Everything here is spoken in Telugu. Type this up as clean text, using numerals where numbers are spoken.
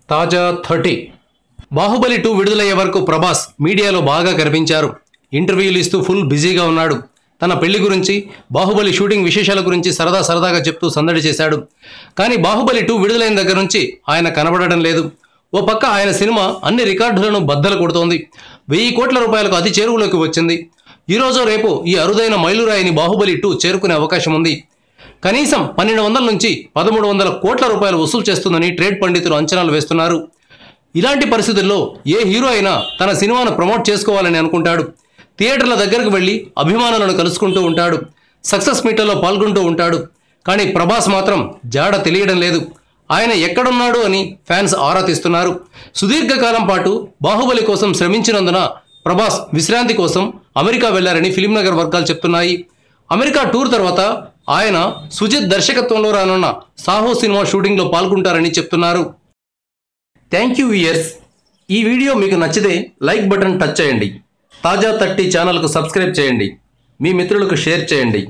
తాజా 30 బాహుబలి 2 విడుదలయ్యే వరకు ప్రభాస్ మీడియాలో బాగా కనిపించారు. ఇంటర్వ్యూలు ఇస్తూ ఫుల్ బిజీగా ఉన్నాడు. తన పెళ్లి గురించి, బాహుబలి షూటింగ్ విశేషాల గురించి సరదాగా చెప్తూ సందడి చేశాడు. కానీ బాహుబలి 2 విడుదలైన దగ్గర నుంచి ఆయన కనబడడం లేదు. ఓ పక్క ఆయన సినిమా అన్ని రికార్డులను బద్దలు కొడుతోంది. 1000 కోట్ల రూపాయలకు అతి చేరువలోకి వచ్చింది. ఈరోజు రేపు ఈ అరుదైన మైలురాయిని బాహుబలి 2 చేరుకునే అవకాశం ఉంది. కనీసం 1200 నుంచి 1300 కోట్ల రూపాయలు వసూలు చేస్తుందని ట్రేడ్ పండితులు అంచనాలు వేస్తున్నారు. ఇలాంటి పరిస్థితుల్లో ఏ హీరో అయినా తన సినిమాను ప్రమోట్ చేసుకోవాలని అనుకుంటాడు. థియేటర్ల దగ్గరకు వెళ్ళి అభిమానులను కలుసుకుంటూ ఉంటాడు. సక్సెస్ మీట్లలో పాల్గొంటూ ఉంటాడు. కానీ ప్రభాస్ మాత్రం జాడ తెలియడం లేదు. ఆయన ఎక్కడున్నాడు అని ఫ్యాన్స్ ఆరా తీస్తున్నారు. సుదీర్ఘకాలం పాటు బాహుబలి కోసం శ్రమించినందున ప్రభాస్ విశ్రాంతి కోసం అమెరికా వెళ్లారని ఫిలిం నగర్ వర్గాలు చెప్తున్నాయి. అమెరికా టూర్ తర్వాత ఆయన సుజిత్ దర్శకత్వంలో రానున్న సాహో సినిమా షూటింగ్లో పాల్గొంటారని చెప్తున్నారు. Thank you viewers. ఈ వీడియో మీకు నచ్చితే లైక్ బటన్ టచ్ చేయండి. తాజా 30 ఛానల్కు సబ్స్క్రైబ్ చేయండి. మీ మిత్రులకు షేర్ చేయండి.